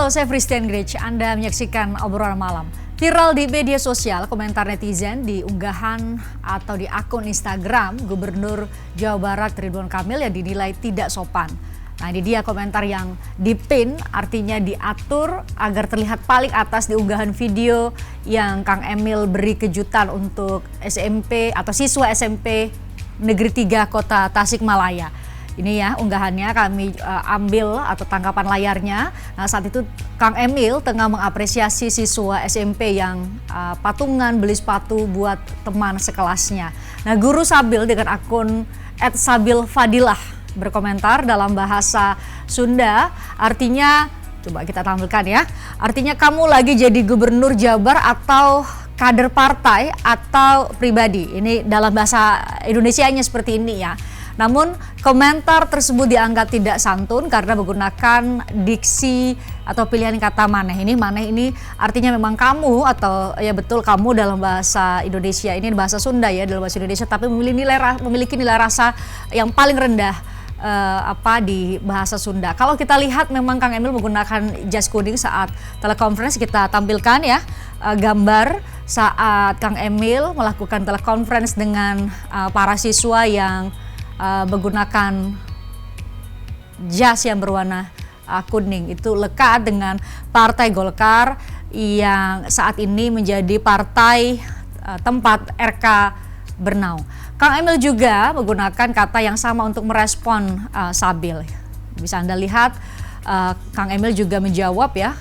Halo, saya Christian Grich. Anda menyaksikan obrolan malam. Viral di media sosial, komentar netizen di unggahan atau di akun Instagram Gubernur Jawa Barat Ridwan Kamil yang dinilai tidak sopan. Nah, ini dia komentar yang dipin, artinya diatur agar terlihat paling atas di unggahan video yang Kang Emil beri kejutan untuk SMP atau siswa SMP Negeri 3 Kota Tasikmalaya. Ini ya unggahannya kami ambil atau tangkapan layarnya. Nah, saat itu Kang Emil tengah mengapresiasi siswa SMP yang patungan beli sepatu buat teman sekelasnya. Nah, Guru Sabil dengan akun @sabilfadilah berkomentar dalam bahasa Sunda, artinya coba kita tampilkan ya. Artinya kamu lagi jadi gubernur Jabar atau kader partai atau pribadi. Ini dalam bahasa Indonesianya seperti ini ya. Namun komentar tersebut dianggap tidak santun karena menggunakan diksi atau pilihan kata maneh. Maneh ini artinya memang kamu atau ya betul kamu dalam bahasa Indonesia. Ini bahasa Sunda ya dalam bahasa Indonesia, tapi memiliki nilai rasa yang paling rendah di bahasa Sunda. Kalau kita lihat memang Kang Emil menggunakan jas kuning saat telekonferensi. Kita tampilkan ya gambar saat Kang Emil melakukan telekonferensi dengan para siswa yang menggunakan jas yang berwarna kuning. Itu lekat dengan Partai Golkar yang saat ini menjadi partai tempat RK bernaung. Kang Emil juga menggunakan kata yang sama untuk merespon Sabil. Bisa Anda lihat Kang Emil juga menjawab ya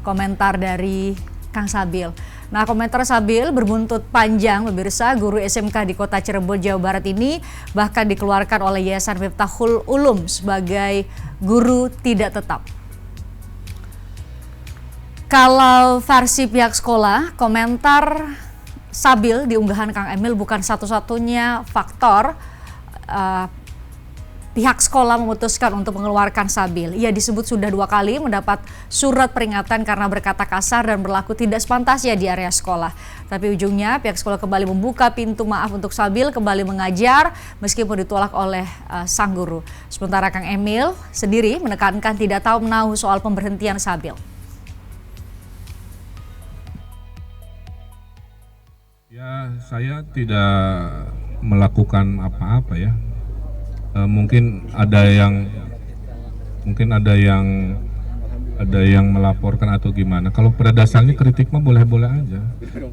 komentar dari Kang Sabil. Nah, komentar Sabil berbuntut panjang, pemirsa. Guru SMK di Kota Cirebon, Jawa Barat ini bahkan dikeluarkan oleh Yayasan Miftahul Ulum sebagai guru tidak tetap. Kalau versi pihak sekolah, komentar Sabil di unggahan Kang Emil bukan satu-satunya faktor pihak sekolah memutuskan untuk mengeluarkan Sabil. Ia disebut sudah 2 kali mendapat surat peringatan karena berkata kasar dan berlaku tidak sepantasnya di area sekolah. Tapi ujungnya pihak sekolah kembali membuka pintu maaf untuk Sabil kembali mengajar meskipun ditolak oleh sang guru. Sementara Kang Emil sendiri menekankan tidak tahu menahu soal pemberhentian Sabil. Ya, saya tidak melakukan apa-apa ya. Mungkin ada yang melaporkan atau gimana. Kalau pada dasarnya kritik mah boleh-boleh aja.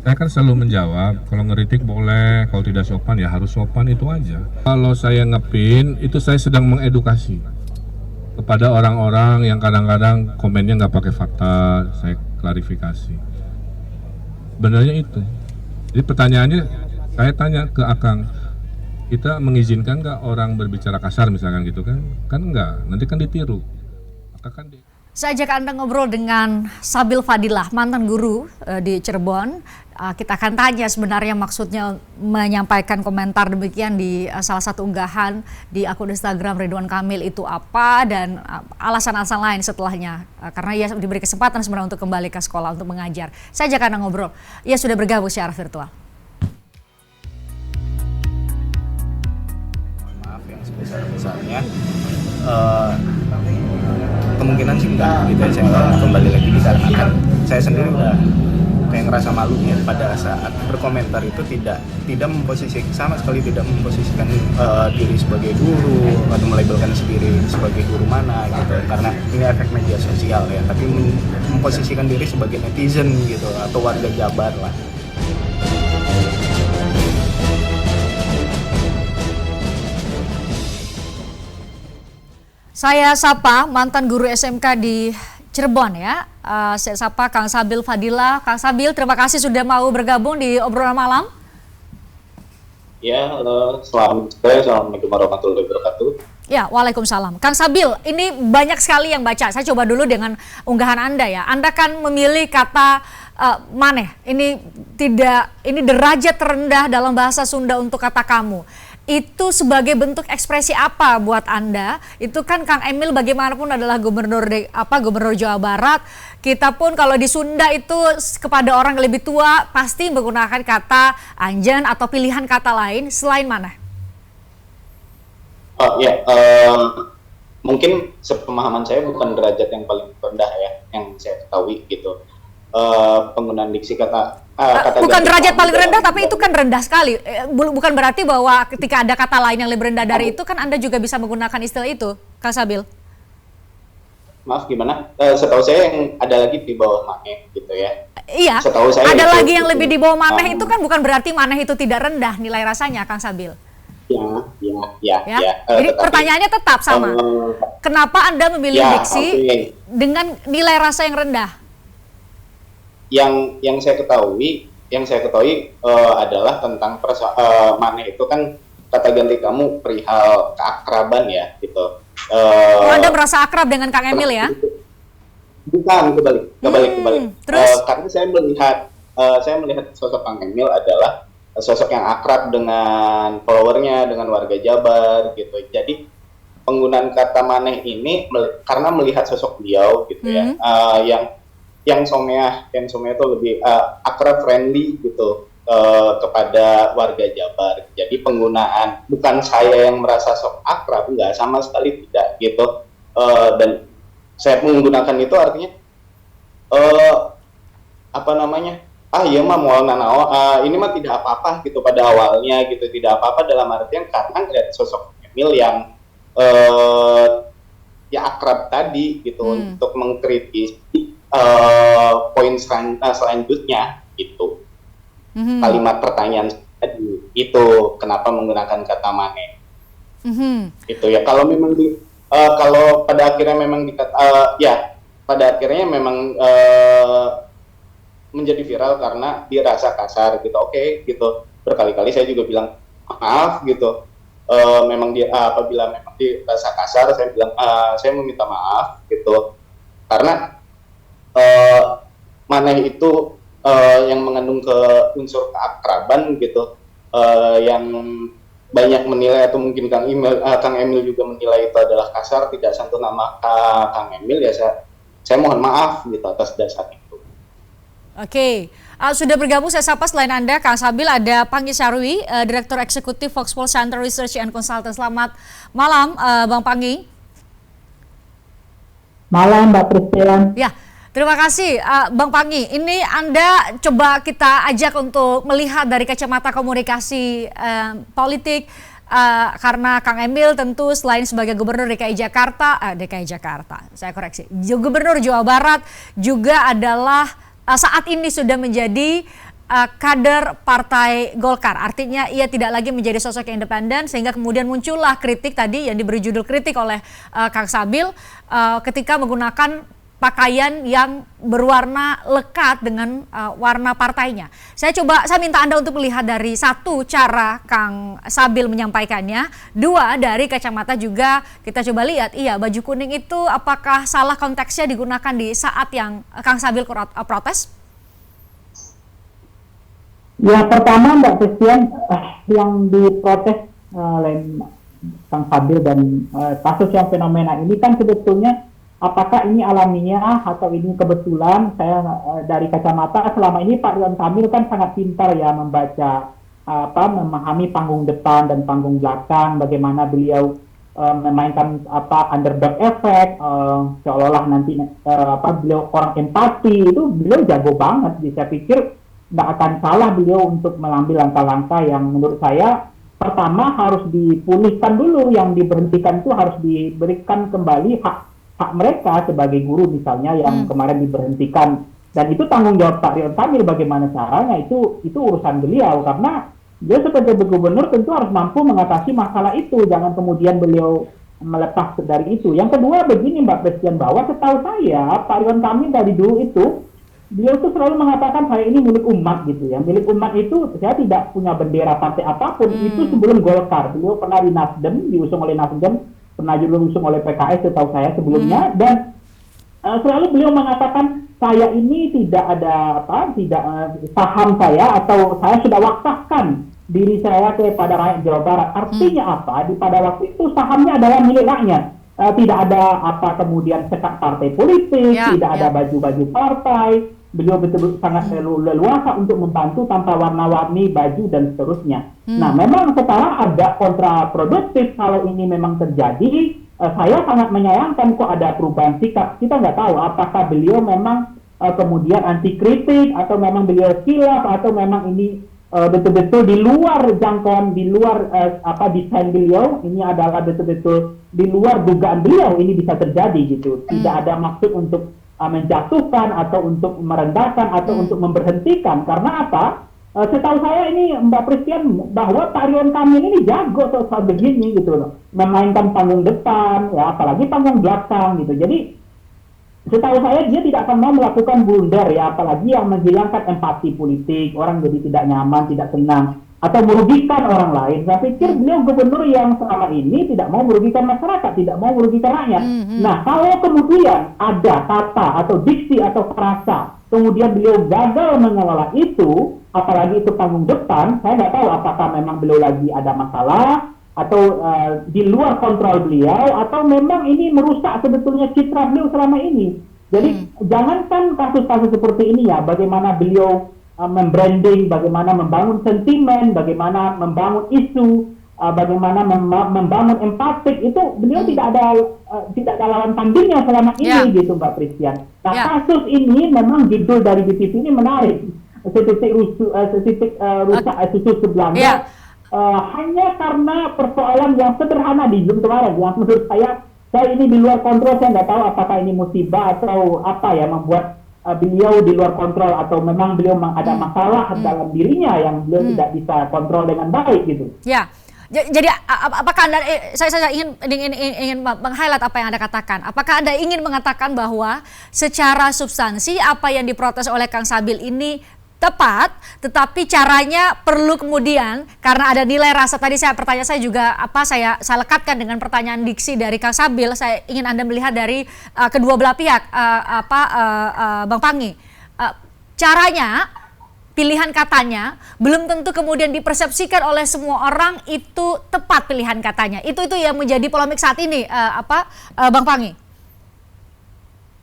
Saya kan selalu menjawab, kalau ngeritik boleh, kalau tidak sopan ya harus sopan, itu aja. Kalau saya ngepin, itu saya sedang mengedukasi kepada orang-orang yang kadang-kadang komennya nggak pakai fakta, saya klarifikasi. Benarnya itu. Jadi pertanyaannya, saya tanya ke Akang, kita mengizinkan nggak orang berbicara kasar misalkan gitu kan? Kan enggak, nanti kan ditiru. Saya ajak Anda ngobrol dengan Sabil Fadilah, mantan guru di Cirebon. Kita akan tanya sebenarnya maksudnya menyampaikan komentar demikian di salah satu unggahan di akun Instagram Ridwan Kamil itu apa dan alasan-alasan lain setelahnya. Karena ia diberi kesempatan sebenarnya untuk kembali ke sekolah untuk mengajar. Saya ajak Anda ngobrol. Ia sudah bergabung secara virtual. Maaf yang sebesar-besarnya. Kemungkinan sih enggak gitu ya, saya kembali lagi dikarenakan saya sendiri udah kayak ngerasa malu ya pada saat berkomentar itu tidak memposisikan sama sekali tidak memposisikan diri sebagai guru atau melabelkan sendiri sebagai guru mana gitu, karena ini efek media sosial ya, tapi memposisikan diri sebagai netizen gitu atau warga Jabar lah. Saya sapa mantan guru SMK di Cirebon ya. Saya sapa Kang Sabil Fadilah. Kang Sabil, terima kasih sudah mau bergabung di obrolan malam. Ya, halo, selamat sore, assalamualaikum warahmatullahi wabarakatuh. Ya, waalaikumsalam. Kang Sabil, ini banyak sekali yang baca. Saya coba dulu dengan unggahan Anda ya. Anda kan memilih kata maneh. Ini derajat terendah dalam bahasa Sunda untuk kata kamu. Itu sebagai bentuk ekspresi apa buat Anda? Itu kan Kang Emil bagaimanapun adalah gubernur Jawa Barat. Kita pun kalau di Sunda itu kepada orang yang lebih tua pasti menggunakan kata anjen atau pilihan kata lain selain mana? mungkin sepemahaman saya bukan derajat yang paling rendah ya yang saya ketahui gitu. Penggunaan diksi kata Bukan ganti derajat kamu paling rendah, dalam- tapi itu kan rendah sekali. Bukan berarti bahwa ketika ada kata lain yang lebih rendah dari itu kan Anda juga bisa menggunakan istilah itu, Kang Sabil. Maaf gimana? Setahu saya yang ada lagi di bawah maneh gitu ya. Iya, Setahu saya ada itu- lagi yang lebih di bawah maneh Ah. itu kan bukan berarti maneh itu tidak rendah nilai rasanya, Kang Sabil. Ya. Jadi Tetapi, pertanyaannya tetap sama. Kenapa Anda memilih ya, diksi oke. dengan nilai rasa yang rendah? yang saya ketahui adalah tentang maneh itu kan kata ganti kamu perihal keakraban ya gitu. Anda merasa akrab dengan Kang Emil ya? Bukan, kebalik. Terus? Karena saya melihat sosok Kang Emil adalah sosok yang akrab dengan followernya, dengan warga Jabar gitu. Jadi penggunaan kata maneh ini karena melihat sosok beliau gitu ya, yang someah itu lebih akrab, friendly gitu kepada warga Jabar. Jadi penggunaan, bukan saya yang merasa sok akrab, enggak, sama sekali tidak gitu. Dan saya menggunakan itu artinya iya mah mau ini mah tidak apa-apa gitu pada awalnya gitu, tidak apa-apa dalam artian karena ngeliat sosok Emil yang ya akrab tadi gitu untuk mengkritisi poin selanjutnya gitu. Kalimat pertanyaan tadi itu kenapa menggunakan kata maneh. Itu ya kalau memang kalau pada akhirnya memang pada akhirnya memang menjadi viral karena dirasa kasar gitu. Oke, gitu. Berkali-kali saya juga bilang maaf gitu. Apabila memang dirasa kasar, saya bilang saya meminta maaf gitu. Karena maneh itu yang mengandung unsur keakraban gitu, yang banyak menilai atau mungkin Kang Emil juga menilai itu adalah kasar, tidak santun nama Kang Emil ya, saya mohon maaf gitu atas dasar itu. Oke, sudah bergabung saya sapa selain Anda, Kang Sabil, ada Panggi Sarwi, Direktur Eksekutif Foxpol Center Research and Consultant. Selamat malam, Bang Panggi. Malam, Mbak Priscilan. Ya, terima kasih, Bang Panggi. Ini Anda coba kita ajak untuk melihat dari kacamata komunikasi politik, karena Kang Emil tentu selain sebagai Gubernur DKI Jakarta, Gubernur Jawa Barat juga adalah saat ini sudah menjadi kader Partai Golkar. Artinya ia tidak lagi menjadi sosok yang independen, sehingga kemudian muncullah kritik tadi yang diberi judul kritik oleh Kang Sabil ketika menggunakan pakaian yang berwarna lekat dengan warna partainya. Saya minta Anda untuk melihat dari satu cara Kang Sabil menyampaikannya, dua dari kacamata juga kita coba lihat, iya baju kuning itu apakah salah konteksnya digunakan di saat yang Kang Sabil protes? Ya, pertama Mbak Christian, yang diprotes oleh Kang Sabil dan kasus yang fenomena ini kan sebetulnya apakah ini alamiah atau ini kebetulan. Saya dari kacamata selama ini Pak Ridwan Kamil kan sangat pintar ya membaca memahami panggung depan dan panggung belakang, bagaimana beliau memainkan underdog effect, seolah-olah nanti beliau orang empati, itu beliau jago banget. Saya pikir nggak akan salah beliau untuk mengambil langkah-langkah yang menurut saya pertama harus dipulihkan dulu, yang diberhentikan itu harus diberikan kembali hak mereka sebagai guru misalnya yang kemarin diberhentikan, dan itu tanggung jawab Pak Ridwan Kamil bagaimana caranya, itu urusan beliau, karena dia sebagai gubernur tentu harus mampu mengatasi masalah itu, jangan kemudian beliau melepas dari itu. Yang kedua begini Mbak Presiden, bahwa setahu saya Pak Ridwan Kamil dari dulu itu beliau tuh selalu mengatakan saya ini milik umat gitu ya. Milik umat itu saya tidak punya bendera partai apapun. Itu sebelum Golkar. Beliau pernah di Nasdem, diusung oleh Nasdem, pernah juga diusung oleh PKS setahu saya sebelumnya, dan selalu beliau mengatakan saya ini tidak ada saham saya, atau saya sudah wakafkan diri saya kepada rakyat Jawa Barat. Artinya apa? Pada waktu itu sahamnya adalah milik rakyat. Tidak ada kemudian sekat partai politik, tidak ada baju-baju partai. Beliau betul-betul sangat leluasa untuk membantu tanpa warna-warni baju dan seterusnya. Nah, memang sekarang agak kontraproduktif kalau ini memang terjadi. saya sangat menyayangkan kok ada perubahan sikap. Kita nggak tahu apakah beliau memang kemudian anti kritik, atau memang beliau khilaf, atau memang ini betul-betul di luar jangkauan, di luar desain beliau. Ini adalah betul-betul di luar dugaan beliau ini bisa terjadi gitu. Tidak ada maksud untuk menjatuhkan atau untuk merendahkan atau untuk memberhentikan. Karena apa? Setahu saya ini Mbak Pristian, bahwa Pak Ridwan Kamil ini jago soal begini gitu loh, memainkan panggung depan, ya apalagi panggung belakang gitu. Jadi setahu saya dia tidak akan mau melakukan blunder, ya apalagi yang menghilangkan empati politik, orang jadi tidak nyaman, tidak senang, atau merugikan orang lain. Saya pikir beliau gubernur yang selama ini tidak mau merugikan masyarakat, tidak mau merugikan rakyat. Nah, kalau kemudian ada kata atau diksi atau frasa, kemudian beliau gagal mengelola itu, apalagi itu panggung depan, saya nggak tahu apakah memang beliau lagi ada masalah, atau di luar kontrol beliau, atau memang ini merusak sebetulnya citra beliau selama ini. Jadi jangankan kasus-kasus seperti ini ya, bagaimana beliau membranding, bagaimana membangun sentimen, bagaimana membangun isu, bagaimana membangun empatik, itu beliau tidak ada lawan tandingnya selama ini gitu Mbak Pristian. Nah kasus ini memang judul dari BTV ini menarik, setitik rusak susu sebelanga. Hanya karena persoalan yang sederhana di Zoom kemarin, yang menurut saya ini di luar kontrol. Saya nggak tahu apakah ini musibah atau apa ya, membuat beliau di luar kontrol, atau memang beliau ada masalah dalam dirinya yang beliau tidak bisa kontrol dengan baik gitu. Ya, jadi apakah Anda, saya ingin meng-highlight apa yang Anda katakan. Apakah Anda ingin mengatakan bahwa secara substansi apa yang diprotes oleh Kang Sabil ini tepat, tetapi caranya perlu kemudian, karena ada nilai rasa. Tadi pertanyaan saya juga saya lekatkan dengan pertanyaan diksi dari Kang Sabil. Saya ingin Anda melihat dari kedua belah pihak, Bang Panggi. Caranya, pilihan katanya belum tentu kemudian dipersepsikan oleh semua orang itu tepat pilihan katanya. Itu yang menjadi polemik saat ini, Bang Panggi?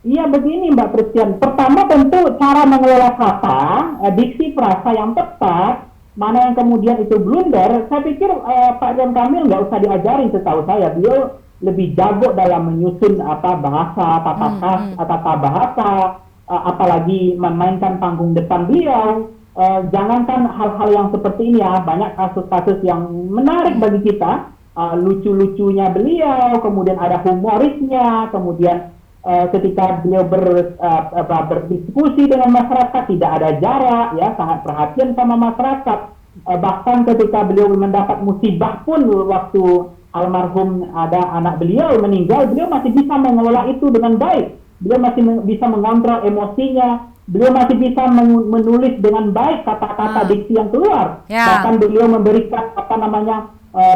Iya begini Mbak Pristian, pertama tentu cara mengelola kata, diksi frasa yang tepat, mana yang kemudian itu blunder. Saya pikir Pak Ridwan Kamil nggak usah diajarin, setahu saya beliau lebih jago dalam menyusun bahasa, tata bahasa, apalagi memainkan panggung depan beliau. Jangankan hal-hal yang seperti ini ya, banyak kasus-kasus yang menarik bagi kita, lucu-lucunya beliau, kemudian ada humorisnya, kemudian ketika beliau berdiskusi dengan masyarakat tidak ada jarak, ya sangat perhatian sama masyarakat. Bahkan ketika beliau mendapat musibah pun, waktu almarhum ada anak beliau meninggal, beliau masih bisa mengelola itu dengan baik. Beliau masih bisa mengontrol emosinya, beliau masih bisa menulis dengan baik kata-kata diksi yang keluar. Bahkan beliau memberikan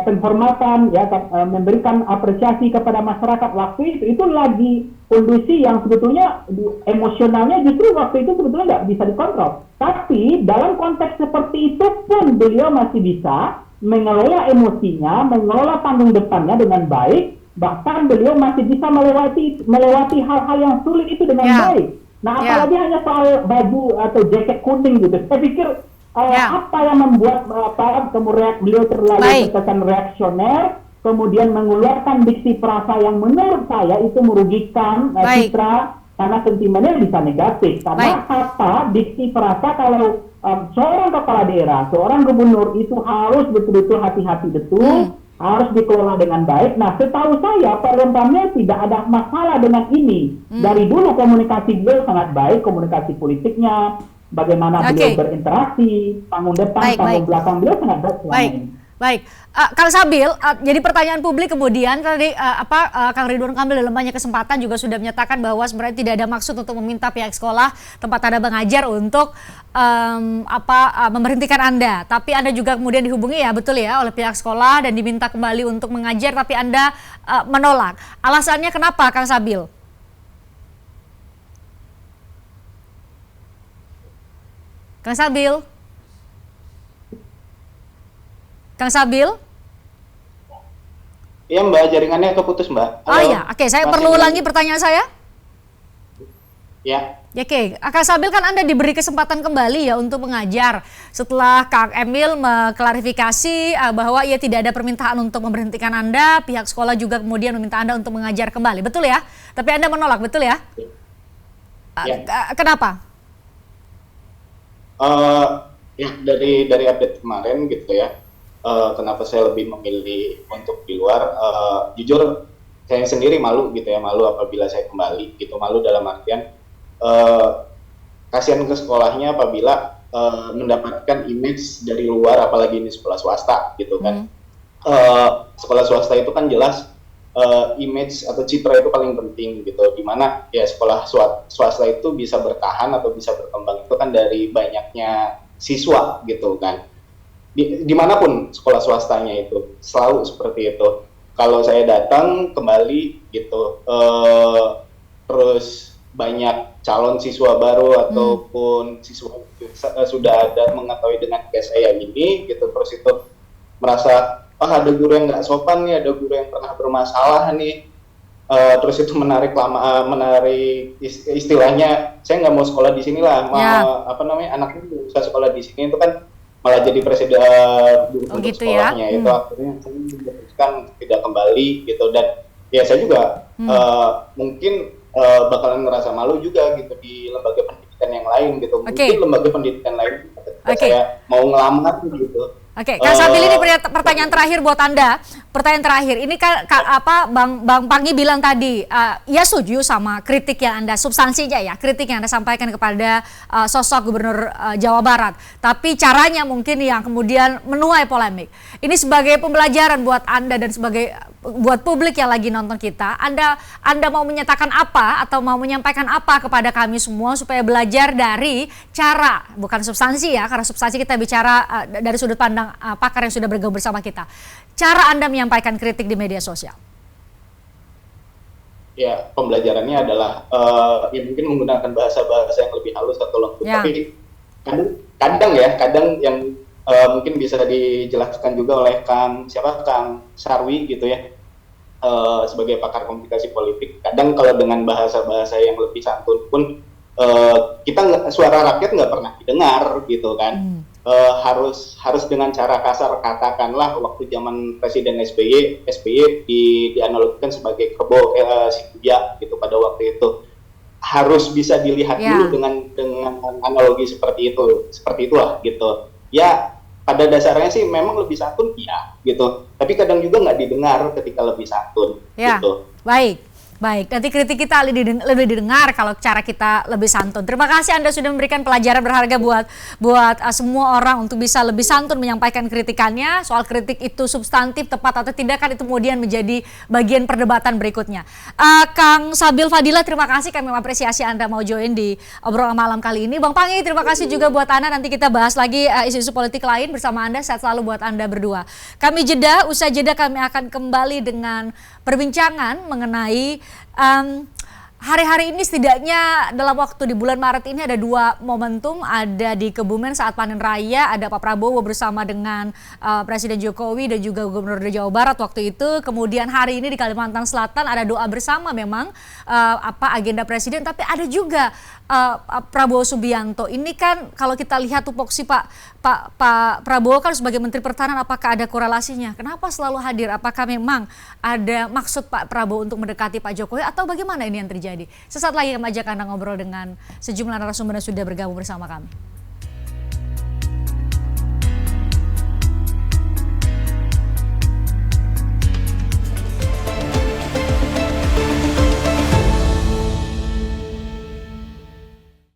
penghormatan, ya, memberikan apresiasi kepada masyarakat waktu itu lagi kondisi yang sebetulnya emosionalnya justru waktu itu sebetulnya nggak bisa dikontrol. Tapi dalam konteks seperti itu pun beliau masih bisa mengelola emosinya, mengelola panggung depannya dengan baik. Bahkan beliau masih bisa melewati hal-hal yang sulit itu dengan baik. Nah, apalagi hanya soal baju atau jaket kuning gitu. Saya pikir apa yang membuat beliau terlalu terkesan reaksioner, kemudian mengeluarkan diksi frasa yang menurut saya itu merugikan citra, karena sentimennya bisa negatif. Karena kata diksi frasa, kalau seorang kepala daerah, seorang gubernur itu harus betul-betul hati-hati betul, harus dikelola dengan baik. Nah, setahu saya Pak Ridwan Kamil tidak ada masalah dengan ini. Dari dulu komunikasi beliau sangat baik, komunikasi politiknya, bagaimana beliau berinteraksi, panggung depan, panggung belakang beliau sangat baik selama ini. Baik, Kang Sabil, jadi pertanyaan publik kemudian tadi Kang Ridwan Kamil dalam banyak kesempatan juga sudah menyatakan bahwa sebenarnya tidak ada maksud untuk meminta pihak sekolah tempat Anda mengajar untuk memberhentikan Anda. Tapi Anda juga kemudian dihubungi betul ya oleh pihak sekolah dan diminta kembali untuk mengajar, tapi Anda menolak. Alasannya kenapa, Kang Sabil? Kang Sabil? Kang Sabil? Iya Mbak, jaringannya keputus Mbak. Halo? Oh iya, oke. Saya perlu ulangi pertanyaan saya? Ya. Ya, oke, Kak Sabil, kan Anda diberi kesempatan kembali ya untuk mengajar setelah Kak Emil mengklarifikasi bahwa ia tidak ada permintaan untuk memberhentikan Anda, pihak sekolah juga kemudian meminta Anda untuk mengajar kembali, betul ya? Tapi Anda menolak, betul ya? Ya. Kenapa? Ya dari update kemarin gitu ya, kenapa saya lebih memilih untuk di luar? Jujur saya sendiri malu gitu ya, malu apabila saya kembali gitu, malu dalam artian kasihan ke sekolahnya apabila mendapatkan image dari luar, apalagi ini sekolah swasta gitu kan. Sekolah swasta itu kan jelas image atau citra itu paling penting gitu, dimana ya sekolah swasta itu bisa bertahan atau bisa berkembang itu kan dari banyaknya siswa gitu kan, dimanapun sekolah swastanya itu selalu seperti itu. Kalau saya datang kembali gitu, terus banyak calon siswa baru ataupun siswa sudah ada mengetahui dengan case saya ini gitu, terus itu merasa ada guru yang nggak sopan nih, ada guru yang pernah bermasalah nih, terus itu menarik istilahnya saya nggak mau sekolah di sini lah, anaknya nggak usah sekolah di sini, itu kan malah jadi presiden guru untuk gitu sekolahnya ya? itu akhirnya saya memutuskan tidak kembali gitu. Dan ya saya juga mungkin bakalan ngerasa malu juga gitu di lembaga pendidikan yang lain gitu. Mungkin lembaga pendidikan lain saya mau ngelamar gitu. Oke, Kak Sabil, ini pertanyaan terakhir buat Anda. Pertanyaan terakhir, ini kan Bang Panggi bilang tadi, ia setuju sama kritik yang Anda, substansinya ya, kritik yang Anda sampaikan kepada sosok Gubernur Jawa Barat. Tapi caranya mungkin yang kemudian menuai polemik. Ini sebagai pembelajaran buat Anda dan buat publik yang lagi nonton kita, Anda mau menyatakan apa atau mau menyampaikan apa kepada kami semua supaya belajar dari cara, bukan substansi ya, karena substansi kita bicara dari sudut pandang pakar yang sudah bergabung bersama kita. Cara Anda menyampaikan kritik di media sosial? Ya, pembelajarannya adalah ya mungkin menggunakan bahasa-bahasa yang lebih halus atau lembut. Ya. Tapi kadang yang mungkin bisa dijelaskan juga oleh Kang Sarwi gitu ya, sebagai pakar komunikasi politik. Kadang kalau dengan bahasa-bahasa yang lebih santun pun suara rakyat nggak pernah didengar gitu kan. Harus dengan cara kasar, katakanlah waktu zaman Presiden SBY dianalogikan sebagai kerbau Shibuya gitu pada waktu itu, harus bisa dilihat dulu dengan analogi seperti itulah gitu ya. Pada dasarnya sih memang lebih santun ya gitu, tapi kadang juga nggak didengar ketika lebih santun gitu. Baik, nanti kritik kita lebih didengar kalau cara kita lebih santun. Terima kasih Anda sudah memberikan pelajaran berharga buat semua orang untuk bisa lebih santun menyampaikan kritikannya. Soal kritik itu substantif, tepat atau tidak, kan itu kemudian menjadi bagian perdebatan berikutnya. Kang Sabil Fadila, terima kasih, kami mengapresiasi Anda mau join di obrolan malam kali ini. Bang Panggi, terima kasih juga buat Anda. Nanti kita bahas lagi isu-isu politik lain bersama Anda. Sehat selalu buat Anda berdua. Kami usai jeda kami akan kembali dengan perbincangan mengenai hari-hari ini, setidaknya dalam waktu di bulan Maret ini ada dua momentum. Ada di Kebumen saat panen raya, ada Pak Prabowo bersama dengan Presiden Jokowi dan juga Gubernur Jawa Barat waktu itu. Kemudian hari ini di Kalimantan Selatan ada doa bersama memang agenda Presiden, tapi ada juga Prabowo Subianto. Ini kan kalau kita lihat tupoksi Pak Prabowo kan sebagai Menteri Pertahanan, apakah ada korelasinya? Kenapa selalu hadir? Apakah memang ada maksud Pak Prabowo untuk mendekati Pak Jokowi atau bagaimana ini yang terjadi? Sesaat lagi kami ajak Anda ngobrol dengan sejumlah narasumber yang sudah bergabung bersama kami.